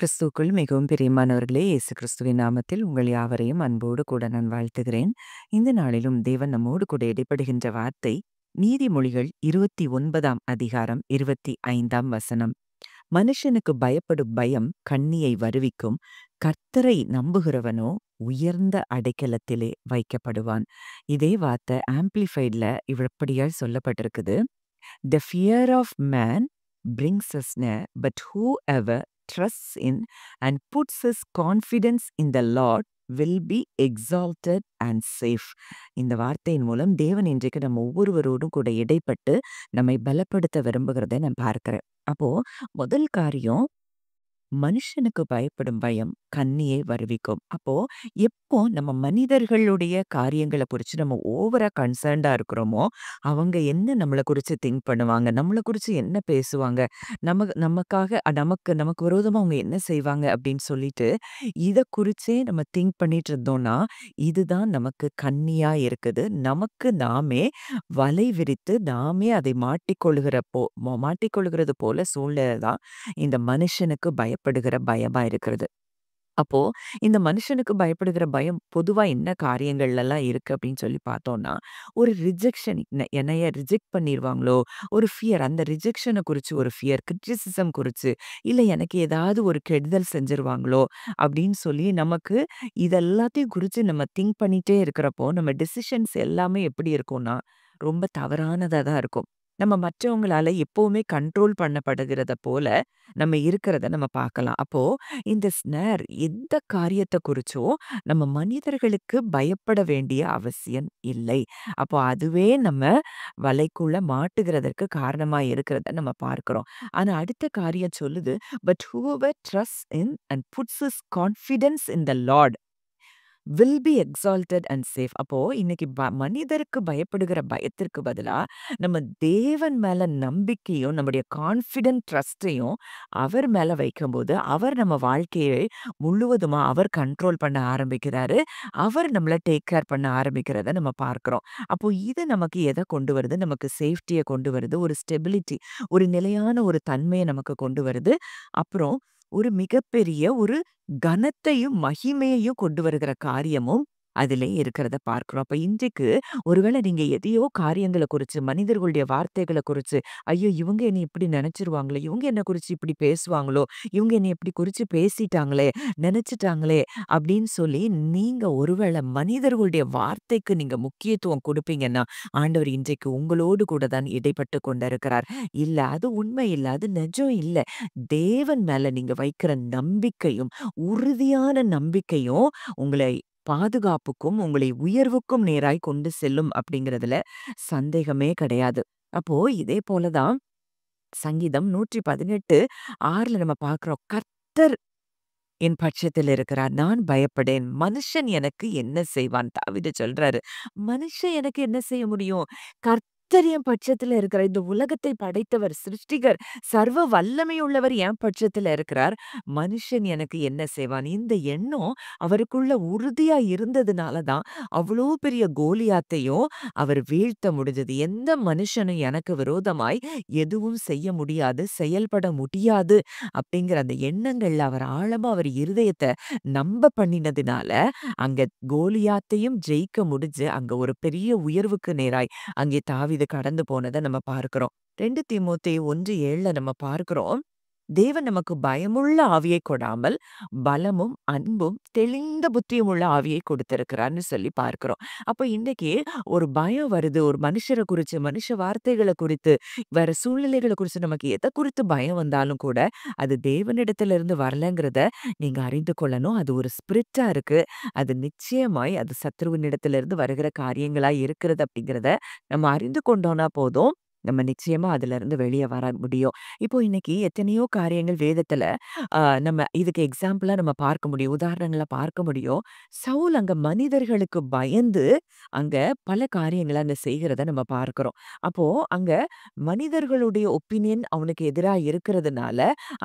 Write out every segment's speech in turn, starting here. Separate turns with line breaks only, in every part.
கிறிஸ்துவுக்குள் மிகவும் பிரியமானவர்களே, இயேசு கிறிஸ்துவின் நாமத்தில் உங்கள் யாவரையும் அன்போடு கூட நான் வாழ்த்துகிறேன். இந்த நாளிலும் தேவன் நம்மோடு கூட இடைப்படுகின்ற வார்த்தை நீதிமொழிகள் 29ஆம் அதிகாரம் 25ஆம் வசனம். மனுஷனுக்கு பயப்படும் பயம் கண்ணியை வருவிக்கும், கர்த்தரை நம்புகிறவனோ உயர்ந்த அடைக்கலத்திலே வைக்கப்படுவான். இதே வார்த்தை ஆம்பிளிஃபைட்ல இப்படியாய் சொல்லப்பட்டிருக்குது. The fear of man brings a snare, but whoever trusts in and puts his confidence in the Lord will be exalted and safe. இந்த வார்த்தையின் மூலம் தேவன் இன்றைக்கு நம்ம ஒவ்வொருவரோடும் கூட இடைப்பட்டு நம்மை பலப்படுத்த விரும்புகிறதை நான் பார்க்கிறேன். அப்போ முதல் காரியம், மனுஷனுக்கு பயப்படும் பயம் கண்ணியை வருவிக்கும். அப்போ எப்போ நம்ம மனிதர்களுடைய காரியங்களை குறிச்சு நம்ம ஓவரா கன்சர்ன்டா இருக்கிறோமோ, அவங்க என்ன நம்மளை குறிச்சு திங்க் பண்ணுவாங்க, நம்மளை குறிச்சு என்ன பேசுவாங்க, நமக்காக நமக்கு விரோதமா அவங்க என்ன செய்வாங்க அப்படின்னு சொல்லிட்டு இதை குறிச்சே நம்ம திங்க் பண்ணிட்டு இருந்தோம்னா, இதுதான் நமக்கு கண்ணியா இருக்குது. நமக்கு நாமே வலை விரித்து நாமே அதை மாட்டிக்கொள்கிறது போல சூழ்நிலை தான் இந்த மனுஷனுக்கு பயப்படுகிற பயமா இருக்கிறது. அப்போ இந்த மனுஷனுக்கு பயப்படுகிற பயம் பொதுவா என்ன காரியங்கள்ல எல்லாம் இருக்கு அப்படின்னு சொல்லி பார்த்தோம்னா, ஒரு ரிஜெக்ஷன், என்னைய ரிஜெக்ட் பண்ணிருவாங்களோ, ஒரு ஃபியர், அந்த ரிஜெக்ஷனை குறிச்சு ஒரு ஃபியர், கிரிட்டிசிசம் குறிச்சு, இல்ல எனக்கு ஏதாவது ஒரு கெடுதல் செஞ்சிருவாங்களோ அப்படின்னு சொல்லி நமக்கு இதெல்லாத்தையும் குறிச்சு நம்ம திங்க் பண்ணிட்டே இருக்கிறப்போ, நம்ம டிசிஷன்ஸ் எல்லாமே எப்படி இருக்கும்னா ரொம்ப தவறானதா தான் இருக்கும். நம்ம மற்றவங்களால எப்பவுமே கண்ட்ரோல் பண்ணப்படுகிறத போல நம்ம இருக்கிறத நம்ம பார்க்கலாம். அப்போ இந்த ஸ்னேர் எந்த காரியத்தை குறிச்சோ நம்ம மனிதர்களுக்கு பயப்பட வேண்டிய அவசியம் இல்லை. அப்போ அதுவே நம்ம வலைக்குள்ள மாட்டுகிறதற்கு காரணமா இருக்கிறத நம்ம பார்க்கிறோம். ஆனா அடுத்த காரியம் சொல்லுது, but whoever trusts in and puts his confidence in the Lord will be exalted and safe. அப்போ இன்னைக்கு மனிதருக்கு பயப்படுகிற பயத்திற்கு பதிலா நம்ம தேவன் மேல நம்பிக்கையும் நம்முடைய கான்ஃபிடென்ட் ட்ரஸ்டையும் அவர் மேல வைக்கும்போது, அவர் நம்ம வாழ்க்கையை முழுவதுமா அவர் கண்ட்ரோல் பண்ண ஆரம்பிக்கிறாரு. அவர் நம்மள டேக் கேர் பண்ண ஆரம்பிக்கிறத நம்ம பார்க்கிறோம். அப்போ இது நமக்கு எதை கொண்டு வருது? நமக்கு சேஃப்டியை கொண்டு வருது. ஒரு ஸ்டெபிலிட்டி, ஒரு நிலையான ஒரு தன்மையை நமக்கு கொண்டு வருது. அப்புறம் ஒரு மிகப்பெரிய ஒரு கனத்தையும் மகிமையையும் கொண்டு வருகிற காரியமும் அதிலே இருக்கிறத பார்க்கிறோம். அப்ப இன்றைக்கு ஒருவேளை நீங்க எதையோ காரியங்களை குறிச்சு, மனிதர்களுடைய வார்த்தைகளை குறிச்சு, ஐயோ இவங்க என்னை இப்படி நினைச்சிருவாங்களோ, இவங்க என்ன குறிச்சு இப்படி பேசுவாங்களோ, இவங்க என்னை இப்படி குறிச்சு பேசிட்டாங்களே, நினைச்சிட்டாங்களே அப்படின்னு சொல்லி நீங்க ஒருவேளை மனிதர்களுடைய வார்த்தைக்கு நீங்க முக்கியத்துவம் கொடுப்பீங்கன்னா, ஆண்டவர் இன்றைக்கு உங்களோடு கூட தான் இடைப்பட்டு கொண்டிருக்கிறார். இல்ல அது உண்மை இல்ல, அது நிஜம் இல்ல. தேவன் மேல நீங்க வைக்கிற நம்பிக்கையும், உறுதியான நம்பிக்கையும் உங்களை பாதுகாப்புக்கும், உங்களை உயர்வுக்கும் நேராய் கொண்டு செல்லும் அப்படிங்கிறதுல சந்தேகமே கிடையாது. அப்போ இதே போல தான் சங்கீதம் 118:6 நம்ம பார்க்கிறோம். கர்த்தர் என் பட்சத்தில் இருக்கிறார், நான் பயப்படேன். மனுஷன் எனக்கு என்ன செய்வான்? தாவீது சொல்றாரு. மனுஷன் எனக்கு என்ன செய்ய முடியும்? கர்த்தர் என் பட்சத்துல இருக்கிறார். இந்த உலகத்தை படைத்தவர், சிருஷ்டிகர், சர்வ வல்லமையுள்ளவர் என் பட்சத்துல இருக்கிறார். மனுஷன் எனக்கு என்ன செய்வான்? இந்த எண்ணம் அவருக்குள்ள உறுதியா இருந்ததுனால தான் அவ்வளோ பெரிய கோலியாத்தையும் அவர் வீழ்த்த முடிஞ்சது. எந்த மனுஷனும் எனக்கு விரோதமாய் எதுவும் செய்ய முடியாது, செயல்பட முடியாது அப்படிங்கிற அந்த எண்ணங்கள்ல அவர் ஆழமா அவர் இருதயத்தை நம்ப பண்ணினதுனால அங்க கோலியாத்தையும் ஜெயிக்க முடிஞ்சு அங்க ஒரு பெரிய உயர்வுக்கு நேராய் அங்கே தாவீது கடந்து போனதை நம்ம பார்க்கிறோம். 2 தீமோத்தேயு 1:7 நம்ம பார்க்கிறோம். தேவன் நமக்கு பயமுள்ள ஆவியை கொடாமல் பலமும் அன்பும் தெளிந்த புத்தியும் உள்ள ஆவியை கொடுத்திருக்கிறார்னு சொல்லி பார்க்கிறோம். அப்ப இன்னைக்கு ஒரு பயம் வருது, ஒரு மனுஷரை குறிச்சு, மனுஷ வார்த்தைகளை குறித்து, வேற சூழ்நிலைகளை குறிச்சு நமக்கு எதை குறித்து பயம் வந்தாலும் கூட அது தேவனிடத்துல இருந்து வரலங்கிறத நீங்க அறிந்து கொள்ளணும். அது ஒரு ஸ்பிரிட்டா இருக்கு. அது நிச்சயமாய் அது சத்ருவினிடத்துல இருந்து வருகிற காரியங்களா இருக்கிறது அப்படிங்கிறத நம்ம அறிந்து கொண்டோம்னா போதும், நம்ம நிச்சயமா அதுல இருந்து வெளியே வர முடியும். இப்போ இன்னைக்கு எத்தனையோ காரியங்கள் வேதத்துல நம்ம இதுக்கு எக்ஸாம்பிளா நம்ம பார்க்க முடியும். உதாரணங்கள பார்க்க முடியும். சவுல் அங்க மனிதர்களுக்கு பயந்து அங்க பல காரியங்கள அங்க செய்கிறத நம்ம பார்க்கிறோம். அப்போ அங்க மனிதர்களுடைய ஒப்பீனியன் அவனுக்கு எதிரா இருக்கிறதுனால,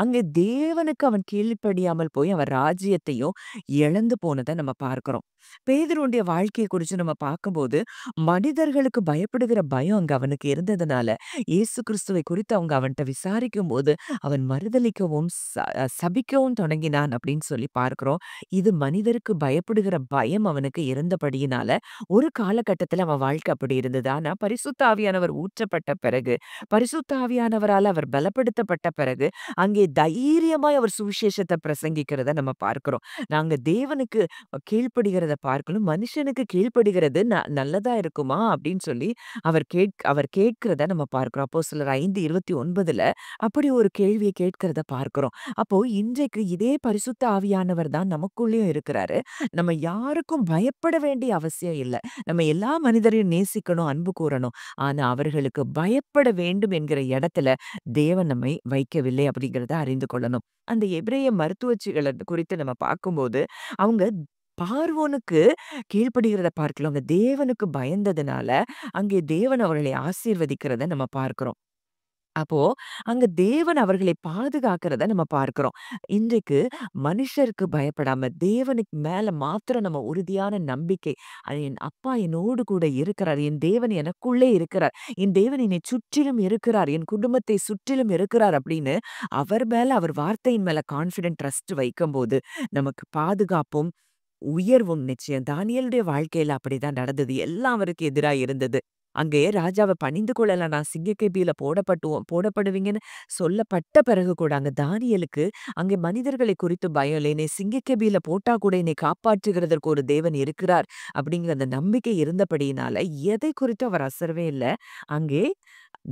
அங்க தேவனுக்கு அவன் கீழ்ப்படியாமல் போய் அவன் ராஜ்யத்தையும் இழந்து போனத நம்ம பார்க்கிறோம். பேதுருவுடைய வாழ்க்கைய குறிச்சு நம்ம பார்க்கும்போது, மனிதர்களுக்கு பயப்படுகிற பயம் அங்க அவனுக்கு இருந்ததுனால, இயேசு கிறிஸ்துவை குறித்து அவங்க அவன்ட்ட விசாரிக்கும்போது, அவன் மறுதலிக்கவும், சபிக்கவும் தொடங்கினான் அப்படின்னு சொல்லி பார்க்கிறோம். இது மனிதருக்கு பயப்படுகிற பயம் அவனுக்கு இருந்தபடியினால, ஒரு காலகட்டத்தில அவன் வாழ்க்கை அப்படி இருந்தது. ஆனா பரிசுத்த ஆவியானவர் ஊற்றப்பட்ட பிறகு, பரிசுத்த ஆவியானவரால அவர் பலப்படுத்தப்பட்ட பிறகு, அங்கே தைரியமாய் அவர் சுவிசேஷத்த பிரசங்கிக்கிறத நம்ம பார்க்கிறோம். நாங்க தேவனுக்கு கீழ்ப்படுகிறத பார்க்கலும், மனுஷனுக்கு கீழ்ப்படுகிறது நல்லதா இருக்குமா? அப்படின்னு சொல்லி அவர் கேட்கிறத நம்ம பார்க்கிறோம். அப்போஸ்தலர் 5:29ல அப்படி ஒரு கேள்விய கேட்கிறத பார்க்கிறோம். அப்போ இன்றைக்கு இதே பரிசுத்த ஆவியானவர் தான் நமக்குள்ளேயும் இருக்கிறாரு. நம்ம யாருக்கும் பயப்பட வேண்டிய அவசியம் இல்ல. நம்ம எல்லா மனிதரையும் நேசிக்கணும், அன்பு கூறணும். ஆனா அவர்களுக்கு பயப்பட வேண்டும் என்கிற இடத்துல தேவன் நம்மை வைக்கவில்லை அப்படிங்கிறத அறிந்து கொள்ளணும். அந்த எபிரேய மருத்துவச்சிகள குறித்து நம்ம பார்க்கும்போது, அவங்க பார்வோனுக்கு கீழ்ப்படுகிறத பார்க்கலாம். அவங்க தேவனுக்கு பயந்ததுனால, அங்கே தேவன் அவர்களை ஆசீர்வதிக்கிறத நம்ம பார்க்கிறோம். அப்போ அங்க தேவன் அவர்களை பாதுகாக்கிறத நம்ம பார்க்கிறோம். இன்றைக்கு மனுஷருக்கு பயப்படாம தேவனுக்கு மேல மாத்திரம் நம்ம உறுதியான நம்பிக்கை, என் அப்பா என்னோடு கூட இருக்கிறார். என் தேவன் எனக்குள்ளே இருக்கிறார். என் தேவன் என்னை சுற்றிலும் இருக்கிறார். என் குடும்பத்தை சுற்றிலும் இருக்கிறார் அப்படின்னு அவர் மேல, அவர் வார்த்தையின் மேல கான்ஃபிடென்ட் ட்ரஸ்ட் வைக்கும்போது, நமக்கு பாதுகாப்பும், உயர்வும் நிச்சயம். தானியேலுடைய வாழ்க்கையில அப்படிதான் நடந்தது. எல்லாம் அவருக்கு எதிரா இருந்தது. அங்கே ராஜாவ பணிந்து கொள்ளல, நான் சிங்கக்கேபியில போடப்படுவீங்கன்னு சொல்லப்பட்ட பிறகு கூட, அங்க தானியேலுக்கு அங்கே மனிதர்களை குறித்து பயம் இல்ல. என்னை சிங்கக்கேபியில போட்டா கூட என்னை காப்பாற்றுகிறதற்கு ஒரு தேவன் இருக்கிறார் அப்படிங்கிற அந்த நம்பிக்கை இருந்தபடியினால, எதை குறித்தும் அவர் அசரவே இல்ல. அங்கே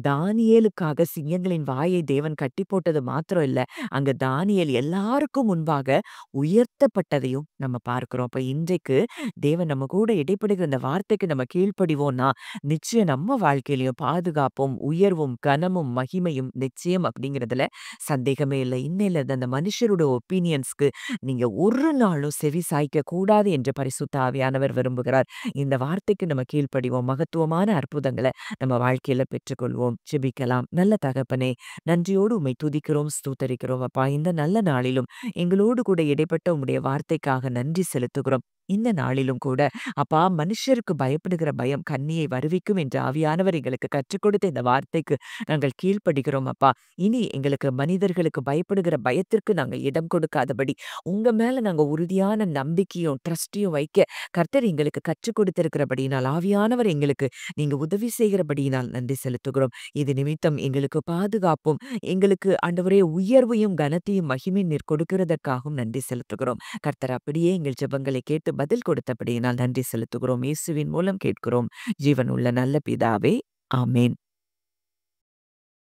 தானியேலுக்காக சிங்கங்களின் வாயை தேவன் கட்டி போட்டது மாத்திரம் இல்ல, அங்க தானியேல் எல்லாருக்கும் முன்பாக உயர்த்தப்பட்டதையும் நம்ம பார்க்கிறோம். அப்ப இன்றைக்கு தேவன் நம்ம கூட இடைப்படுகிற இந்த வார்த்தைக்கு நம்ம கீழ்ப்படிவோம்னா, நிச்சயம் நம்ம வாழ்க்கையிலயும் பாதுகாப்பும், உயர்வும், கனமும், மகிமையும் நிச்சயம் அப்படிங்கிறதுல சந்தேகமே இல்ல. இன்னையில அந்த மனுஷரோட ஒப்பீனியன்ஸ்க்கு நீங்க ஒரு நாளும் செவி சாய்க்க கூடாது என்று பரிசுத்த ஆவியானவர் விரும்புகிறார். இந்த வார்த்தைக்கு நம்ம கீழ்ப்படிவோம். மகத்துவமான அற்புதங்கள நம்ம வாழ்க்கையில பெற்றுக்கொள்வோம். ஜெபிக்கலாம். நல்ல தகப்பனே, நன்றியோடு உம்மை துதிக்கிறோம், ஸ்தோத்தரிக்கிறோம் அப்பா. இந்த நல்ல நாளிலும் எங்களோடு கூட இடைப்பட்ட உம்முடைய வார்த்தைக்காக நன்றி செலுத்துகிறோம். இந்த நாளிலும் கூட அப்பா, மனுஷருக்கு பயப்படுகிற பயம் கண்ணியை வருவிக்கும் என்று ஆவியானவர் எங்களுக்கு கற்றுக் கொடுத்த இந்த வார்த்தைக்கு நாங்கள் கீழ்ப்படுகிறோம் அப்பா. இனி எங்களுக்கு மனிதர்களுக்கு பயப்படுகிற பயத்திற்கு நாங்க இடம் கொடுக்காதபடி, உங்க மேல நாங்க உறுதியான நம்பிக்கையும் ட்ரஸ்டையும் வைக்க கர்த்தர் எங்களுக்கு கற்றுக் கொடுத்திருக்கிறபடியினால், ஆவியானவர் எங்களுக்கு நீங்க உதவி செய்கிறபடியினால் நன்றி செலுத்துகிறோம். இது நிமித்தம் எங்களுக்கு பாதுகாப்பும், எங்களுக்கு ஆண்டவரே உயர்வையும், கனத்தையும், மகிமை நீர் கொடுக்கிறதற்காகவும் நன்றி செலுத்துகிறோம். கர்த்தர் அப்படியே எங்கள் ஜெபங்களை கேட்டு பதில் கொடுத்தபடியினால் நன்றி செலுத்துகிறோம். இயேசுவின் மூலம் கேட்கிறோம். ஜீவனுள்ள நல்ல பிதாவே, ஆமென்.